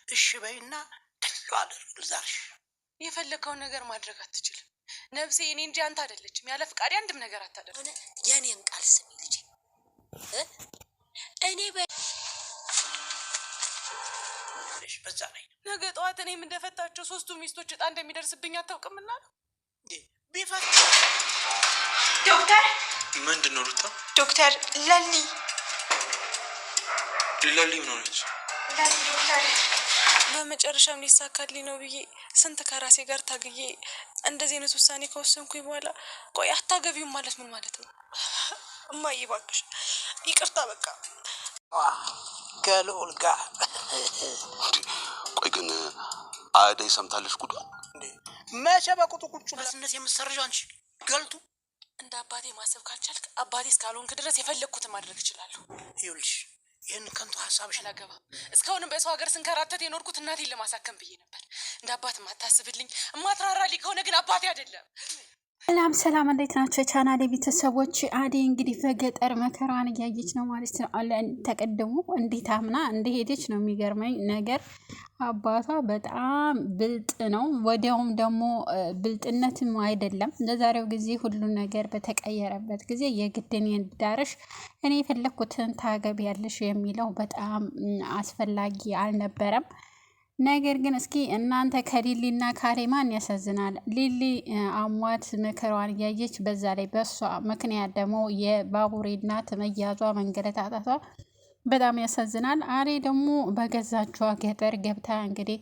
እሺ በይና ተሎ አድርግልዛሽ። የፈለከውን ነገር ማድረግ አትችልም። ነፍሴ እኔ እንጂ አንተ አይደለችም። ያለ ፍቃድ አንድም ነገር አታደርግ። የኔን ቃል ስሚ ልጄ። እኔ በዛ ላይ ነገ ጠዋት እኔም እንደፈታቸው 3 ሚስቶች እጣ እንደሚደርስብኝ አታውቅምና ነው። ቢፈታ ዶክተር ምንድን ነው ሩታ? ዶክተር ለሊ ምን ሆነች? ዶክተር በመጨረሻም ሊሳካልኝ ነው ብዬ ስንት ከራሴ ጋር ታግዬ እንደዚህ አይነት ውሳኔ ከወሰንኩኝ በኋላ ቆይ አታገቢውም ማለት ምን ማለት ነው? እማዬ እባክሽ ይቅርታ በቃ ከልዑል ጋር ቆይ ግን አደይ ሰምታለች ጉዷ? መቼ በቁጡ ቁጭ በስነት የምትሰርዣው አንቺ ገልቱ። እንደ አባቴ ማሰብ ካልቻልክ አባቴ እስካልሆንክ ድረስ የፈለግኩትን ማድረግ እችላለሁ። ይኸውልሽ ይህን ከንቱ ሀሳብሽ አላገባ። እስካሁንም በሰው ሀገር ስንከራተት የኖርኩት እናቴን ለማሳከም ብዬ ነበር። እንደ አባት ማታስብልኝ ማትራራልኝ ከሆነ ግን አባቴ አይደለም። ሰላም እንዴት ናቸው የቻናሌ ቤተሰቦች? አደይ እንግዲህ በገጠር መከራን እያየች ነው ማለት ነው። ተቀድሞ እንዴት አምና እንደሄደች ነው የሚገርመኝ ነገር። አባቷ በጣም ብልጥ ነው። ወዲያውም ደግሞ ብልጥነትም አይደለም ለዛሬው ጊዜ ሁሉ ነገር በተቀየረበት ጊዜ የግድን እንዳርሽ እኔ የፈለኩትን ታገቢያለሽ የሚለው በጣም አስፈላጊ አልነበረም። ነገር ግን እስኪ እናንተ ከሊሊና ካሌ ማን ያሳዝናል? ሊሊ አሟት መከራዋን እያየች በዛ ላይ በሷ ምክንያት ደግሞ የባቡሬ እናት መያዟ መንገለታታቷ በጣም ያሳዝናል። አሬ ደግሞ በገዛቿ ገጠር ገብታ እንግዲህ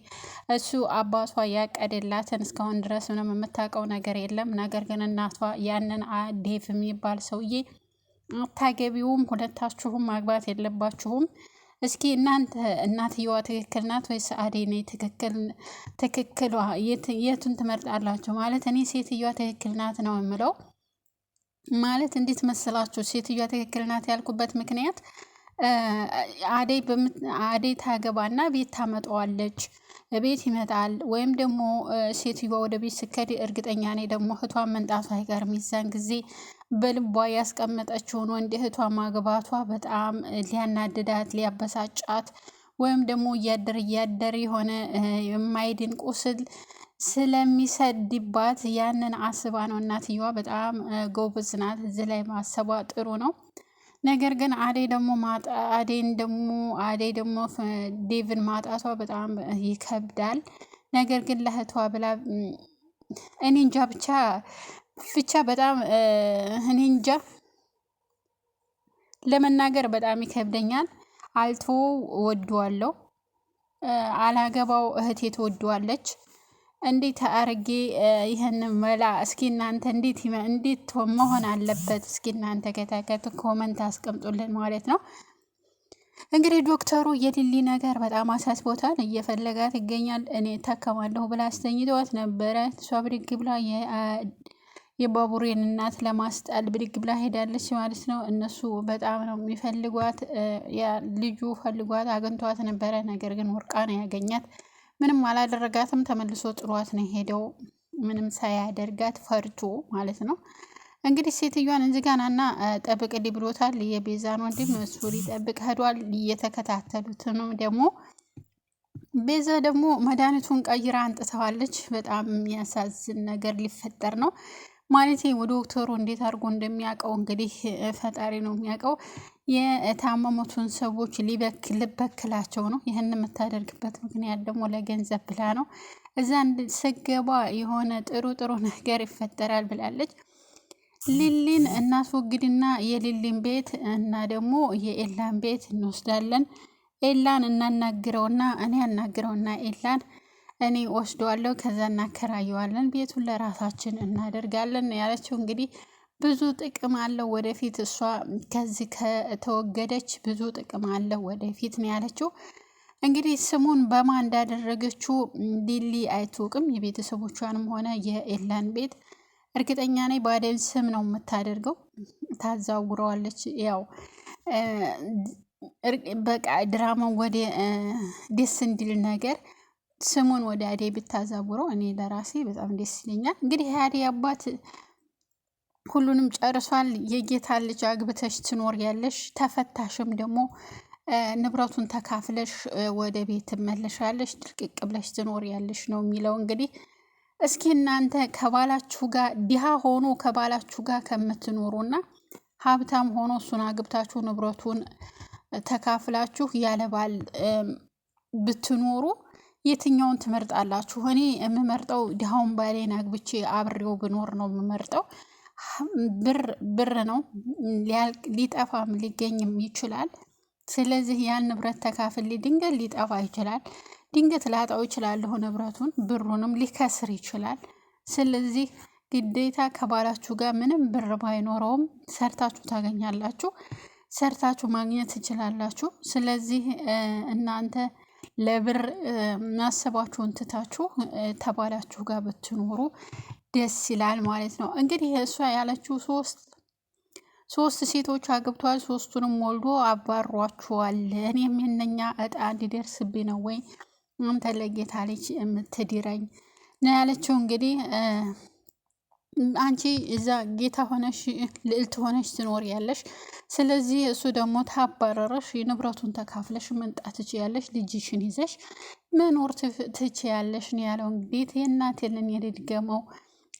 እሱ አባቷ ያቀደላትን እስካሁን ድረስ ምንም የምታውቀው ነገር የለም። ነገር ግን እናቷ ያንን ዴቭ የሚባል ሰውዬ አታገቢውም፣ ሁለታችሁም ማግባት የለባችሁም። እስኪ እናንተ እናትየዋ ትክክል ናት ወይስ አደይ ነኝ ትክክሏ የቱን ትመርጣላችሁ? ማለት እኔ ሴትዮዋ ትክክል ናት ነው የምለው። ማለት እንዴት መስላችሁ ሴትዮዋ ትክክል ናት ያልኩበት ምክንያት አደይ ታገባና ቤት ታመጣዋለች፣ ቤት ይመጣል። ወይም ደግሞ ሴትዮዋ ወደ ቤት ስከድ እርግጠኛ ነኝ ደግሞ እህቷን መንጣቷ አይቀርም። የዛን ጊዜ በልቧ ያስቀመጠችውን ወንድ እህቷ ማግባቷ በጣም ሊያናድዳት ሊያበሳጫት፣ ወይም ደግሞ እያደር የሆነ የማይድን ቁስል ስለሚሰድባት ያንን አስባ ነው። እናትየዋ በጣም ጎበዝ ናት። እዚህ ላይ ማሰቧ ጥሩ ነው። ነገር ግን አደይ ደግሞ ዴቭን ማጣቷ በጣም ይከብዳል። ነገር ግን ለእህቷ ብላ እኔ እንጃ ብቻ በጣም እኔ እንጃ ለመናገር በጣም ይከብደኛል። አልቶ ወዷለው፣ አላገባው እህቴ ትወዷለች። እንዴት አርጌ ይሄን መላ እስኪ እናንተ እንዴት መሆን አለበት? እስኪ እናንተ ከታከቱ ኮመንት አስቀምጡልን ማለት ነው። እንግዲህ ዶክተሩ የሊሊ ነገር በጣም አሳስቦታል፣ እየፈለጋት ይገኛል። እኔ ታከማለሁ ብላ አስተኝተዋት ነበረ። እሷ ብድግ ብላ የባቡሬን እናት ለማስጣል ብድግ ብላ ሄዳለች ማለት ነው። እነሱ በጣም ነው የሚፈልጓት። ልጁ ፈልጓት አግኝቷት ነበረ። ነገር ግን ወርቃ ነው ያገኛት። ምንም አላደረጋትም። ተመልሶ ጥሯት ነው ሄደው፣ ምንም ሳያደርጋት ፈርቶ ማለት ነው። እንግዲህ ሴትዮዋን እንዝጋናና ጠብቅልኝ ብሎታል። የቤዛን ወንድም እሱ ሊጠብቅ ሄዷል። እየተከታተሉት ነው። ደግሞ ቤዛ ደግሞ መድኃኒቱን ቀይራ አንጥተዋለች። በጣም የሚያሳዝን ነገር ሊፈጠር ነው ማለት ወደ ዶክተሩ እንዴት አድርጎ እንደሚያውቀው እንግዲህ ፈጣሪ ነው የሚያውቀው። የታመሙትን ሰዎች ልበክላቸው ነው። ይህን የምታደርግበት ምክንያት ደግሞ ለገንዘብ ብላ ነው። እዛ ስገባ የሆነ ጥሩ ነገር ይፈጠራል ብላለች። ሊሊን እናስወግድና የሊሊን ቤት እና ደግሞ የኤላን ቤት እንወስዳለን። ኤላን እናናግረውና ኤላን እኔ ወስደዋለሁ፣ ከዛ እናከራየዋለን፣ ቤቱን ለራሳችን እናደርጋለን ያለችው። እንግዲህ ብዙ ጥቅም አለው ወደፊት። እሷ ከዚህ ከተወገደች ብዙ ጥቅም አለው ወደፊት ነው ያለችው። እንግዲህ ስሙን በማን እንዳደረገችው ሊሊ አይታወቅም። የቤተሰቦቿንም ሆነ የኤላን ቤት እርግጠኛ ነኝ ባደን ስም ነው የምታደርገው፣ ታዛውረዋለች። ያው በቃ ድራማው ወደ ደስ እንዲል ነገር ስሙን ወደ አደይ ብታዛውረው እኔ ለራሴ በጣም ደስ ይለኛል። እንግዲህ የአደይ አባት ሁሉንም ጨርሷል። የጌታ ልጅ አግብተሽ ትኖር ያለሽ ተፈታሽም ደግሞ ንብረቱን ተካፍለሽ ወደ ቤት ትመለሻለሽ፣ ድርቅቅ ብለሽ ትኖሪያለሽ ነው የሚለው። እንግዲህ እስኪ እናንተ ከባላችሁ ጋር ድሃ ሆኖ ከባላችሁ ጋር ከምትኖሩና ሀብታም ሆኖ እሱን አግብታችሁ ንብረቱን ተካፍላችሁ ያለ ባል ብትኖሩ የትኛውን ትመርጣላችሁ? እኔ የምመርጠው ድሃውን ባሌን አግብቼ አብሬው ብኖር ነው የምመርጠው። ብር ነው፣ ሊጠፋም ሊገኝም ይችላል። ስለዚህ ያን ንብረት ተካፍል ድንገት ሊጠፋ ይችላል፣ ድንገት ላጣው ይችላለሁ ንብረቱን፣ ብሩንም ሊከስር ይችላል። ስለዚህ ግዴታ ከባላችሁ ጋር ምንም ብር ባይኖረውም ሰርታችሁ ታገኛላችሁ፣ ሰርታችሁ ማግኘት ትችላላችሁ። ስለዚህ እናንተ ለብር ማሰባችሁን ትታችሁ ተባላችሁ ጋር ብትኖሩ ደስ ይላል ማለት ነው። እንግዲህ እሷ ያለችው ሶስት ሴቶች አግብቷል፣ ሶስቱንም ወልዶ አባሯቸዋል። እኔም የነኛ እጣ እንዲደርስብኝ ነው ወይ አንተ ለጌታ ልጅ የምትድረኝ ነው ያለችው። እንግዲህ አንቺ እዛ ጌታ ሆነሽ ልዕልት ሆነሽ ትኖር ያለሽ፣ ስለዚህ እሱ ደግሞ ታባረረሽ፣ ንብረቱን ተካፍለሽ መምጣት ትችያለሽ፣ ልጅሽን ይዘሽ መኖር ትችያለሽ ነው ያለው። እንግዲህ የእናቴን የድገመው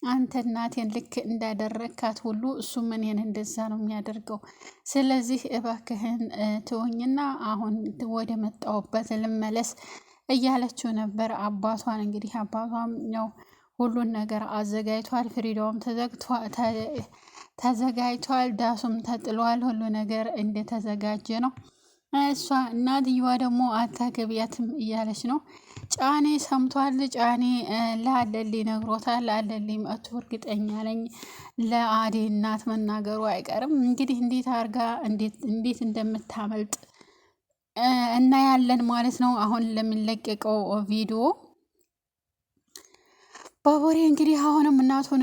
አንተ እናቴን ልክ እንዳደረግካት ሁሉ እሱም እኔን እንደዛ ነው የሚያደርገው። ስለዚህ እባክህን ትወኝና አሁን ወደ መጣሁበት ልመለስ እያለችው ነበር አባቷን። እንግዲህ አባቷም ያው ሁሉን ነገር አዘጋጅቷል፣ ፍሪዳውም ተዘጋጅቷል፣ ዳሱም ተጥሏል፣ ሁሉ ነገር እንደተዘጋጀ ነው። እሷ እናትየዋ ደግሞ አታገቢያትም እያለች ነው። ጫኔ ሰምቷል። ጫኔ ለአለሊ ነግሮታል። ለአለሊ መቶ እርግጠኛ ነኝ ለአዴ እናት መናገሩ አይቀርም። እንግዲህ እንዴት አርጋ እንዴት እንደምታመልጥ እናያለን ማለት ነው። አሁን ለሚለቀቀው ቪዲዮ ባቡሬ እንግዲህ አሁንም እናቱን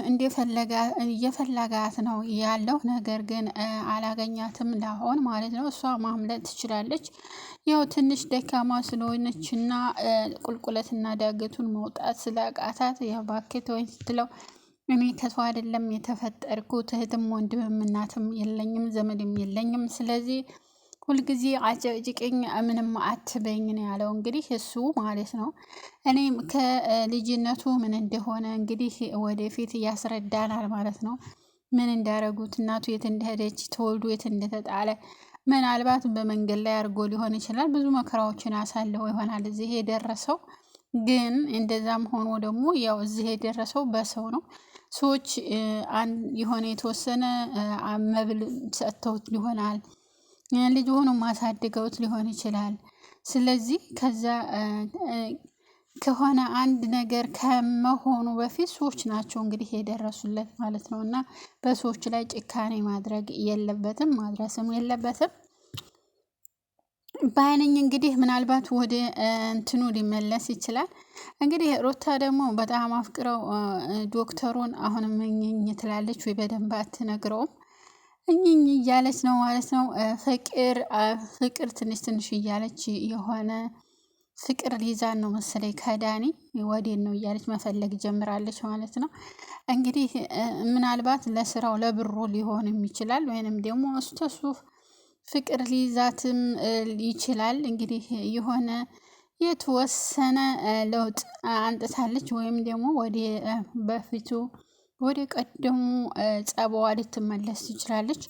እየፈለጋት ነው ያለው። ነገር ግን አላገኛትም ላሆን ማለት ነው። እሷ ማምለጥ ትችላለች። ያው ትንሽ ደካማ ስለሆነች እና ቁልቁለትና ዳገቱን መውጣት ስላቃታት የባኬት ወይ ስትለው እኔ ከሷ አይደለም የተፈጠርኩት፣ እህትም ወንድምም እናትም የለኝም ዘመድም የለኝም። ስለዚህ ሁልጊዜ አጨቅጭቅኝ ምንም አትበኝ ነው ያለው። እንግዲህ እሱ ማለት ነው። እኔም ከልጅነቱ ምን እንደሆነ እንግዲህ ወደፊት ያስረዳናል ማለት ነው። ምን እንዳረጉት፣ እናቱ የት እንደሄደች፣ ተወልዶ የት እንደተጣለ፣ ምናልባት በመንገድ ላይ አድርጎ ሊሆን ይችላል። ብዙ መከራዎችን አሳልፎ ይሆናል እዚህ የደረሰው። ግን እንደዛም ሆኖ ደግሞ ያው እዚህ የደረሰው በሰው ነው። ሰዎች የሆነ የተወሰነ መብል ሰጥተውት ሊሆናል፣ ልጅ ሆኖ ማሳድገውት ሊሆን ይችላል። ስለዚህ ከዛ ከሆነ አንድ ነገር ከመሆኑ በፊት ሰዎች ናቸው እንግዲህ የደረሱለት ማለት ነው። እና በሰዎች ላይ ጭካኔ ማድረግ የለበትም፣ ማድረስም የለበትም ባይነኝ። እንግዲህ ምናልባት ወደ እንትኑ ሊመለስ ይችላል። እንግዲህ ሩታ ደግሞ በጣም አፍቅረው ዶክተሩን አሁንም እኝኝ ትላለች ወይ በደንብ አትነግረውም። እኝኝ እያለች ነው ማለት ነው። ፍቅር ትንሽ እያለች የሆነ ፍቅር ሊዛን ነው መሰለኝ ከዳኒ ወዴን ነው እያለች መፈለግ ጀምራለች ማለት ነው። እንግዲህ ምናልባት ለስራው ለብሩ ሊሆንም ይችላል፣ ወይንም ደግሞ እሱ ፍቅር ሊይዛትም ይችላል። እንግዲህ የሆነ የተወሰነ ለውጥ አንጥታለች፣ ወይም ደግሞ በፊቱ ወደ ቀደሙ ጸባዋ ልትመለስ ትችላለች።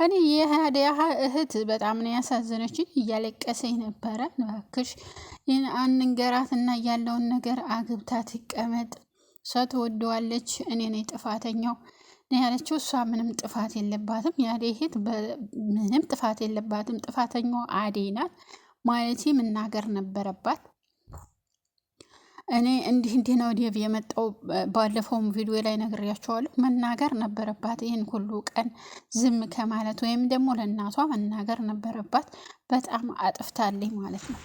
እኔ የሀዲያ እህት በጣም ነው ያሳዘነችኝ፣ እያለቀሰኝ ነበረ። እባክሽ አንንገራትና ያለውን ነገር አግብታ ትቀመጥ፣ እሷ ትወደዋለች፣ እኔ ነኝ ጥፋተኛው ነው ያለችው። እሷ ምንም ጥፋት የለባትም፣ የአዴ እህት ምንም ጥፋት የለባትም። ጥፋተኛው አዴ ናት ማለት መናገር ነበረባት። እኔ እንዲህ ነው ዴቭ የመጣው ባለፈውም ቪዲዮ ላይ ነግሬያቸዋለሁ። መናገር ነበረባት ይህን ሁሉ ቀን ዝም ከማለት፣ ወይም ደግሞ ለእናቷ መናገር ነበረባት። በጣም አጥፍታለኝ ማለት ነው።